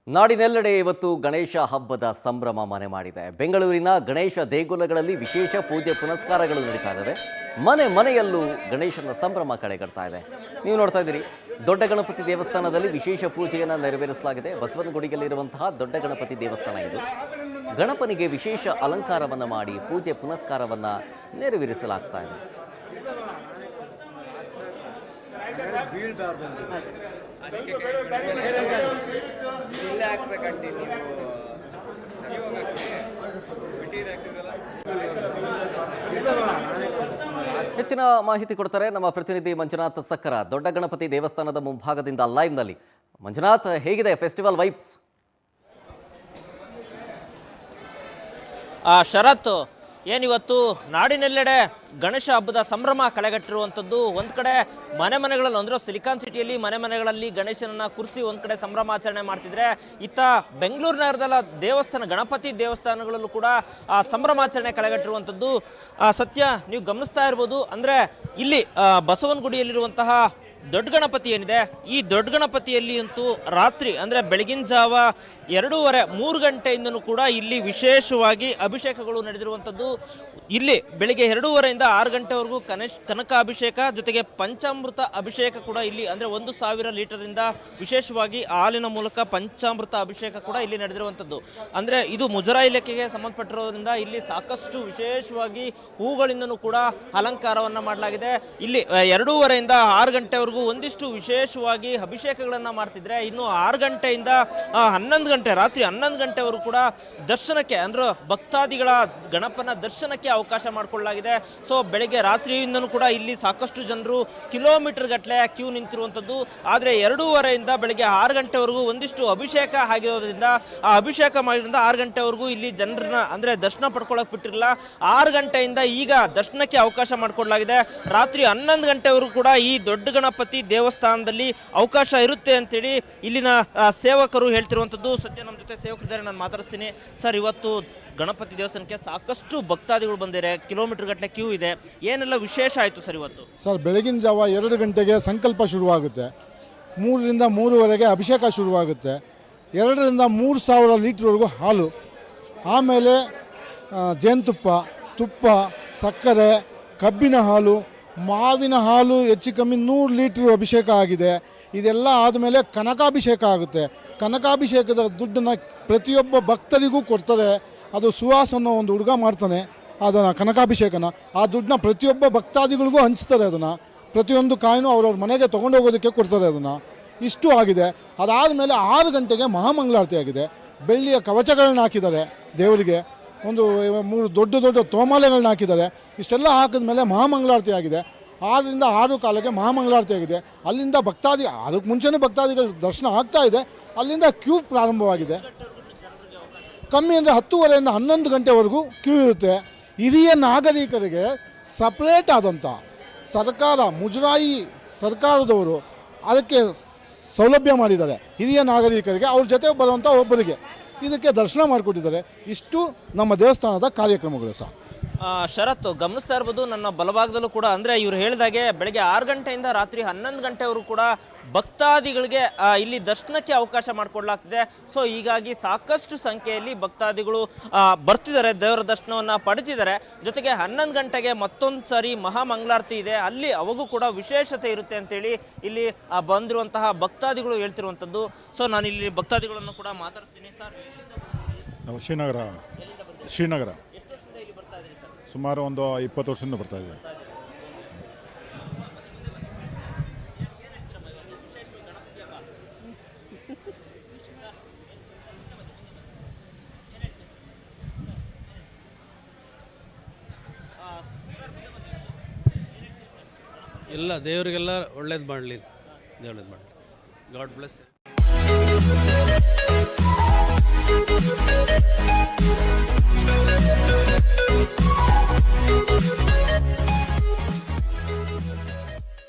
ನಾಡಿನೆಲ್ಲೆಡೆ ಇವತ್ತು ಗಣೇಶ ಹಬ್ಬದ ಸಂಭ್ರಮ ಮನೆ ಮಾಡಿದೆ. ಬೆಂಗಳೂರಿನ ಗಣೇಶ ದೇಗುಲಗಳಲ್ಲಿ ವಿಶೇಷ ಪೂಜೆ ಪುನಸ್ಕಾರಗಳು ನಡೀತಾ ಇದ್ದಾವೆ. ಮನೆ ಮನೆಯಲ್ಲೂ ಗಣೇಶನ ಸಂಭ್ರಮ ಕಳೆಗಟ್ತಾ ಇದೆ. ನೀವು ನೋಡ್ತಾ ಇದ್ದೀರಿ, ದೊಡ್ಡ ಗಣಪತಿ ದೇವಸ್ಥಾನದಲ್ಲಿ ವಿಶೇಷ ಪೂಜೆಯನ್ನು ನೆರವೇರಿಸಲಾಗಿದೆ. ಬಸವನಗುಡಿಯಲ್ಲಿರುವಂತಹ ದೊಡ್ಡ ಗಣಪತಿ ದೇವಸ್ಥಾನ ಇದು. ಗಣಪನಿಗೆ ವಿಶೇಷ ಅಲಂಕಾರವನ್ನು ಮಾಡಿ ಪೂಜೆ ಪುನಸ್ಕಾರವನ್ನು ನೆರವೇರಿಸಲಾಗ್ತಾ ಇದೆ. ಹೆಚ್ಚಿನ ಮಾಹಿತಿ ಕೊಡ್ತಾರೆ ನಮ್ಮ ಪ್ರತಿನಿಧಿ ಮಂಜುನಾಥ್ ಸಕ್ಕರ. ದೊಡ್ಡ ಗಣಪತಿ ದೇವಸ್ಥಾನದ ಮುಂಭಾಗದಿಂದ ಲೈವ್ನಲ್ಲಿ. ಮಂಜುನಾಥ್, ಹೇಗಿದೆ ಫೆಸ್ಟಿವಲ್ ವೈಬ್ಸ್? ಶರತ್, ಏನಿವತ್ತು ನಾಡಿನೆಲ್ಲೆಡೆ ಗಣೇಶ ಹಬ್ಬದ ಸಂಭ್ರಮ ಕಳೆಗಟ್ಟಿರುವಂಥದ್ದು. ಒಂದು ಕಡೆ ಮನೆಗಳಲ್ಲಿ ಅಂದ್ರೆ ಸಿಲಿಕಾನ್ ಸಿಟಿಯಲ್ಲಿ ಮನೆಗಳಲ್ಲಿ ಗಣೇಶನನ್ನ ಕೂರಿಸಿ ಒಂದು ಕಡೆ ಸಂಭ್ರಮಾಚರಣೆ ಮಾಡ್ತಿದ್ರೆ, ಇತ್ತ ಬೆಂಗಳೂರು ನಗರದಲ್ಲ ದೇವಸ್ಥಾನ ಗಣಪತಿ ದೇವಸ್ಥಾನಗಳಲ್ಲೂ ಕೂಡ ಆ ಸಂಭ್ರಮಾಚರಣೆ ಕಳೆಗಟ್ಟಿರುವಂಥದ್ದು ಸತ್ಯ ನೀವು ಗಮನಿಸ್ತಾ ಇರ್ಬೋದು. ಅಂದ್ರೆ ಇಲ್ಲಿ ಬಸವನಗುಡಿಯಲ್ಲಿರುವಂತಹ ದೊಡ್ಡ ಗಣಪತಿ ಏನಿದೆ, ಈ ದೊಡ್ಡ ಗಣಪತಿಯಲ್ಲಿ ಅಂತೂ ರಾತ್ರಿ ಅಂದ್ರೆ ಬೆಳಗಿನ ಜಾವ 2:30-3 ಗಂಟೆಯಿಂದನೂ ಕೂಡ ಇಲ್ಲಿ ವಿಶೇಷವಾಗಿ ಅಭಿಷೇಕಗಳು ನಡೆದಿರುವಂಥದ್ದು. ಇಲ್ಲಿ ಬೆಳಿಗ್ಗೆ 2:30ರಿಂದ 6 ಗಂಟೆವರೆಗೂ ಕನಕ ಅಭಿಷೇಕ ಜೊತೆಗೆ ಪಂಚಾಮೃತ ಅಭಿಷೇಕ ಕೂಡ ಇಲ್ಲಿ ಅಂದ್ರೆ 1,000 ಲೀಟರ್ನಿಂದ ವಿಶೇಷವಾಗಿ ಹಾಲಿನ ಮೂಲಕ ಪಂಚಾಮೃತ ಅಭಿಷೇಕ ಕೂಡ ಇಲ್ಲಿ ನಡೆದಿರುವಂಥದ್ದು. ಅಂದ್ರೆ ಇದು ಮುಜರಾಯಿ ಇಲಾಖೆಗೆ ಸಂಬಂಧಪಟ್ಟಿರೋದ್ರಿಂದ ಇಲ್ಲಿ ಸಾಕಷ್ಟು ವಿಶೇಷವಾಗಿ ಹೂಗಳಿಂದನೂ ಕೂಡ ಅಲಂಕಾರವನ್ನ ಮಾಡಲಾಗಿದೆ. ಇಲ್ಲಿ 2:30ರಿಂದ 6 ಗಂಟೆವರೆಗೂ ಒಂದಿಷ್ಟು ವಿಶೇಷವಾಗಿ ಅಭಿಷೇಕಗಳನ್ನ ಮಾಡ್ತಿದ್ರೆ, ಇನ್ನು 6 ಗಂಟೆಯಿಂದ 11 ಗಂಟೆ ರಾತ್ರಿ 11 ಗಂಟೆವರೆಗೂ ಕೂಡ ದರ್ಶನಕ್ಕೆ ಅಂದ್ರೆ ಭಕ್ತಾದಿಗಳ ಗಣಪನ ದರ್ಶನಕ್ಕೆ ಅವಕಾಶ ಮಾಡಿಕೊಳ್ಳಲಾಗಿದೆ. ಸೊ ಬೆಳಿಗ್ಗೆ ರಾತ್ರಿಯಿಂದನೂ ಕೂಡ ಇಲ್ಲಿ ಸಾಕಷ್ಟು ಜನರು ಕಿಲೋಮೀಟರ್ ಗಟ್ಟಲೆ ಕ್ಯೂ ನಿಂತಿರುವಂಥದ್ದು. ಆದರೆ 2:30ರಿಂದ ಬೆಳಿಗ್ಗೆ 6 ಗಂಟೆವರೆಗೂ ಒಂದಿಷ್ಟು ಅಭಿಷೇಕ ಆಗಿರೋದ್ರಿಂದ ಆ ಅಭಿಷೇಕ ಮಾಡಿದ್ರಿಂದ 6 ಗಂಟೆವರೆಗೂ ಇಲ್ಲಿ ಜನರನ್ನ ಅಂದ್ರೆ ದರ್ಶನ ಪಡ್ಕೊಳ್ಳೋಕೆ ಬಿಟ್ಟಿರಲಿಲ್ಲ. 6 ಗಂಟೆಯಿಂದ ಈಗ ದರ್ಶನಕ್ಕೆ ಅವಕಾಶ ಮಾಡಿಕೊಳ್ಳಲಾಗಿದೆ. ರಾತ್ರಿ 11 ಗಂಟೆವರೆಗೂ ಕೂಡ ಈ ದೊಡ್ಡ ಗಣಪತಿ ದೇವಸ್ಥಾನದಲ್ಲಿ ಅವಕಾಶ ಇರುತ್ತೆ ಅಂತೇಳಿ ಇಲ್ಲಿನ ಸೇವಕರು ಹೇಳ್ತಿರುವಂಥದ್ದು. ಸದ್ಯ ನಮ್ಮ ಜೊತೆ ಸೇವಕರಿದ್ದಾರೆ, ನಾನು ಮಾತಾಡಿಸ್ತೀನಿ. ಸರ್, ಇವತ್ತು ಗಣಪತಿ ದೇವಸ್ಥಾನಕ್ಕೆ ಸಾಕಷ್ಟು ಭಕ್ತಾದಿಗಳು ಬಂದಿದ್ದಾರೆ, ಕಿಲೋಮೀಟರ್ ಗಟ್ಟಲೆ ಕ್ಯೂ ಇದೆ, ಏನೆಲ್ಲ ವಿಶೇಷ ಆಯಿತು ಸರ್ ಇವತ್ತು? ಸರ್, ಬೆಳಗಿನ ಜಾವ 2 ಗಂಟೆಗೆ ಸಂಕಲ್ಪ ಶುರುವಾಗುತ್ತೆ, 3ರಿಂದ 3:30ಗೆ ಅಭಿಷೇಕ ಶುರುವಾಗುತ್ತೆ, 2ರಿಂದ 3,000 ಲೀಟ್ರ್ವರೆಗೂ ಹಾಲು, ಆಮೇಲೆ ಜೇನುತುಪ್ಪ, ತುಪ್ಪ, ಸಕ್ಕರೆ, ಕಬ್ಬಿನ ಹಾಲು, ಮಾವಿನ ಹಾಲು ಹೆಚ್ಚು ಕಮ್ಮಿ 100 ಲೀಟ್ರ್ ಅಭಿಷೇಕ ಆಗಿದೆ. ಇದೆಲ್ಲ ಆದಮೇಲೆ ಕನಕಾಭಿಷೇಕ ಆಗುತ್ತೆ. ಕನಕಾಭಿಷೇಕದ ದುಡ್ಡನ್ನು ಪ್ರತಿಯೊಬ್ಬ ಭಕ್ತರಿಗೂ ಕೊಡ್ತಾರೆ. ಅದು ಸುಹಾಸ್ ಅನ್ನೋ ಒಂದು ಹುಡುಗ ಮಾಡ್ತಾನೆ ಅದನ್ನು, ಕನಕಾಭಿಷೇಕನ. ಆ ದುಡ್ಡನ್ನ ಪ್ರತಿಯೊಬ್ಬ ಭಕ್ತಾದಿಗಳಿಗೂ ಹಂಚ್ತಾರೆ. ಅದನ್ನು ಪ್ರತಿಯೊಂದು ಕಾಯಿನೂ ಅವ್ರವ್ರ ಮನೆಗೆ ತೊಗೊಂಡು ಹೋಗೋದಕ್ಕೆ ಕೊಡ್ತಾರೆ. ಅದನ್ನು ಇಷ್ಟು ಆಗಿದೆ. ಅದಾದಮೇಲೆ 6 ಗಂಟೆಗೆ ಮಹಾಮಂಗಳಾರತಿ ಆಗಿದೆ. ಬೆಳ್ಳಿಯ ಕವಚಗಳನ್ನ ಹಾಕಿದ್ದಾರೆ ದೇವರಿಗೆ, ಒಂದು 3 ದೊಡ್ಡ ತೋಮಾಲೆಗಳನ್ನ ಹಾಕಿದ್ದಾರೆ. ಇಷ್ಟೆಲ್ಲ ಹಾಕಿದ್ಮೇಲೆ ಮಹಾಮಂಗಳಾರತಿ ಆಗಿದೆ. 6ರಿಂದ 6:15ಗೆ ಮಹಾಮಂಗಳಾರತಿ ಆಗಿದೆ. ಅಲ್ಲಿಂದ ಅದಕ್ಕೆ ಮುಂಚೆನೇ ಭಕ್ತಾದಿಗಳ ದರ್ಶನ ಆಗ್ತಾ ಇದೆ. ಅಲ್ಲಿಂದ ಕ್ಯೂ ಪ್ರಾರಂಭವಾಗಿದೆ. ಕಮ್ಮಿ ಅಂದರೆ 10:30ರಿಂದ 11 ಗಂಟೆವರೆಗೂ ಕ್ಯೂ ಇರುತ್ತೆ. ಹಿರಿಯ ನಾಗರಿಕರಿಗೆ ಸಪ್ರೇಟ್ ಆದಂಥ ಮುಜರಾಯಿ ಸರ್ಕಾರದವರು ಅದಕ್ಕೆ ಸೌಲಭ್ಯ ಮಾಡಿದ್ದಾರೆ. ಹಿರಿಯ ನಾಗರಿಕರಿಗೆ ಅವ್ರ ಜೊತೆ ಬರುವಂಥ ಒಬ್ಬರಿಗೆ ಇದಕ್ಕೆ ದರ್ಶನ ಮಾಡಿಕೊಟ್ಟಿದ್ದಾರೆ. ಇಷ್ಟು ನಮ್ಮ ದೇವಸ್ಥಾನದ ಕಾರ್ಯಕ್ರಮಗಳು ಸಹ. ಶರತ್, ಗಮನಿಸ್ತಾ ಇರ್ಬೋದು ನನ್ನ ಬಲಭಾಗದಲ್ಲೂ ಕೂಡ ಅಂದ್ರೆ ಇವ್ರು ಹೇಳಿದಾಗೆ ಬೆಳಗ್ಗೆ 6 ಗಂಟೆಯಿಂದ ರಾತ್ರಿ 11 ಗಂಟೆವರೆಗೂ ಕೂಡ ಭಕ್ತಾದಿಗಳಿಗೆ ಇಲ್ಲಿ ದರ್ಶನಕ್ಕೆ ಅವಕಾಶ ಮಾಡಿಕೊಡ್ಲಾಗ್ತಿದೆ. ಸೊ ಹೀಗಾಗಿ ಸಾಕಷ್ಟು ಸಂಖ್ಯೆಯಲ್ಲಿ ಭಕ್ತಾದಿಗಳು ಬರ್ತಿದ್ದಾರೆ, ದೇವರ ದರ್ಶನವನ್ನ ಪಡೆದಿದ್ದಾರೆ. ಜೊತೆಗೆ 11 ಗಂಟೆಗೆ ಮತ್ತೊಂದು ಸಾರಿ ಮಹಾಮಂಗಳಾರತಿ ಇದೆ, ಅಲ್ಲಿ ಅವಾಗೂ ಕೂಡ ವಿಶೇಷತೆ ಇರುತ್ತೆ ಅಂತೇಳಿ ಇಲ್ಲಿ ಬಂದಿರುವಂತಹ ಭಕ್ತಾದಿಗಳು ಹೇಳ್ತಿರುವಂಥದ್ದು. ಸೊ ನಾನು ಇಲ್ಲಿ ಭಕ್ತಾದಿಗಳನ್ನು ಕೂಡ ಮಾತಾಡ್ತೀನಿ. ಸರ್, ನಾವು ಶ್ರೀನಗರ ಸುಮಾರು ಒಂದು 20 ವರ್ಷದಿಂದ ಬರ್ತಾ ಇದ್ದೀವಿ. ಎಲ್ಲ ದೇವರಿಗೆಲ್ಲ ಒಳ್ಳೇದು ಮಾಡಲಿ, ಗಾಡ್ ಬ್ಲೆಸ್.